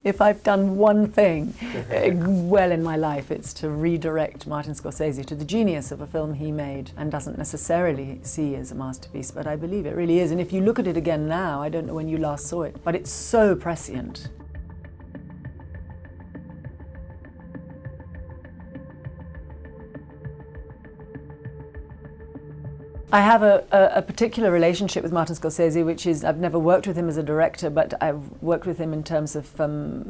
If I've done one thing well in my life, it's to redirect Martin Scorsese to the genius of a film he made and doesn't necessarily see as a masterpiece, but I believe it really is. And if you look at it again now, I don't know when you last saw it, but it's so prescient. I have a particular relationship with Martin Scorsese, which is, I've never worked with him as a director, but I've worked with him in terms of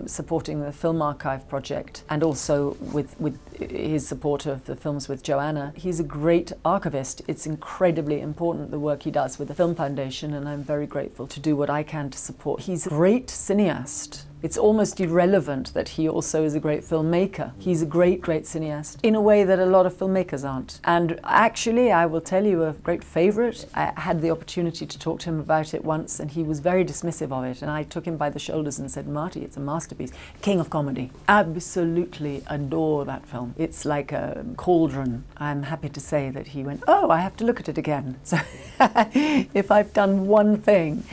supporting the Film Archive project and also with his support of the films with Joanna. He's a great archivist. It's incredibly important, the work he does with the Film Foundation, and I'm very grateful to do what I can to support. He's a great cineast. It's almost irrelevant that he also is a great filmmaker. He's a great, great cineast in a way that a lot of filmmakers aren't. And actually, I will tell you a great favourite. I had the opportunity to talk to him about it once and he was very dismissive of it. And I took him by the shoulders and said, Marty, it's a masterpiece. King of comedy. Absolutely adore that film. It's like a cauldron. I'm happy to say that he went, oh, I have to look at it again. So if I've done one thing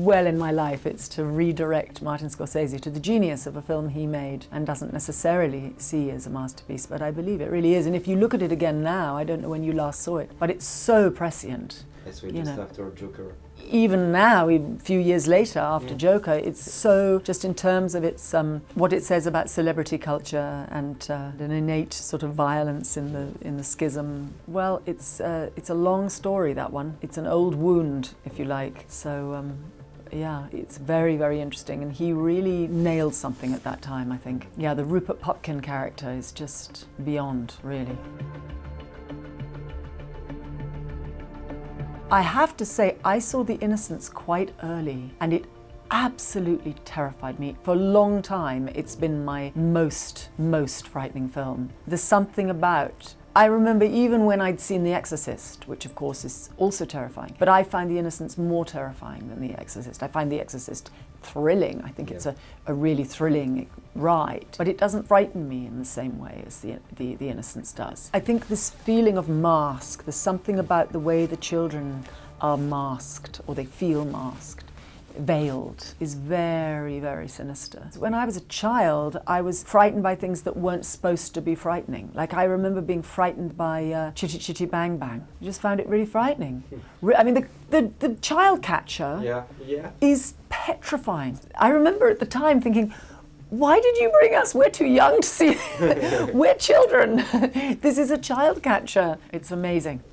well in my life, it's to redirect Martin Scorsese to the genius of a film he made and doesn't necessarily see as a masterpiece, but I believe it really is. And if you look at it again now, I don't know when you last saw it, but it's so prescient. Yes, we just after Joker. Even now, a few years later after Joker, it's so, just in terms of its what it says about celebrity culture and an innate sort of violence in the schism. Well, it's a long story, that one. It's an old wound, if you like. So. Yeah, it's very, very interesting, and he really nailed something at that time, I think. Yeah, the Rupert Pupkin character is just beyond, really. I have to say, I saw The Innocents quite early, and it absolutely terrified me. For a long time, it's been my most frightening film. There's something about, I remember even when I'd seen The Exorcist, which of course is also terrifying, but I find The Innocents more terrifying than The Exorcist. I find The Exorcist thrilling. I think it's a really thrilling ride, but it doesn't frighten me in the same way as the Innocents does. I think this feeling of mask, there's something about the way the children are masked, or they feel masked, veiled, is very, very sinister. When I was a child, I was frightened by things that weren't supposed to be frightening. Like, I remember being frightened by Chitty Chitty Bang Bang. I just found it really frightening. I mean, the child catcher is petrifying. I remember at the time thinking, why did you bring us? We're too young to see. We're children. This is a child catcher. It's amazing.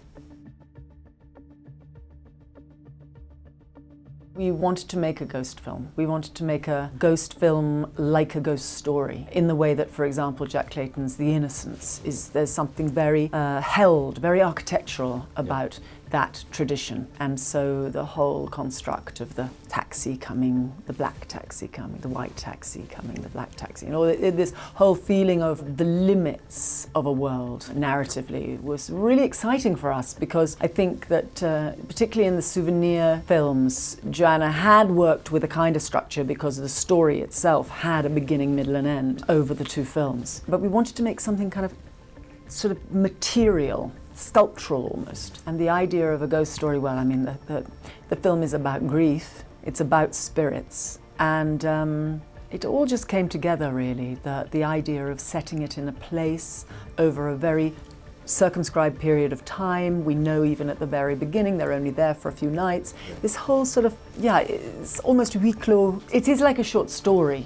We wanted to make a ghost film. We wanted to make a ghost film like a ghost story, in the way that, for example, Jack Clayton's The Innocents there's something very held, very architectural about that tradition. And so the whole construct of the taxi coming, the black taxi coming, the white taxi coming, the black taxi, you know, this whole feeling of the limits of a world narratively was really exciting for us, because I think that particularly in the souvenir films, Joanna had worked with a kind of structure because the story itself had a beginning, middle and end over the two films. But we wanted to make something kind of sort of material, sculptural almost. And the idea of a ghost story, well, I mean, the film is about grief, it's about spirits, and it all just came together, really. The idea of setting it in a place over a very circumscribed period of time. We know even at the very beginning they're only there for a few nights. This whole sort of, yeah, it's almost huis clos. It is like a short story.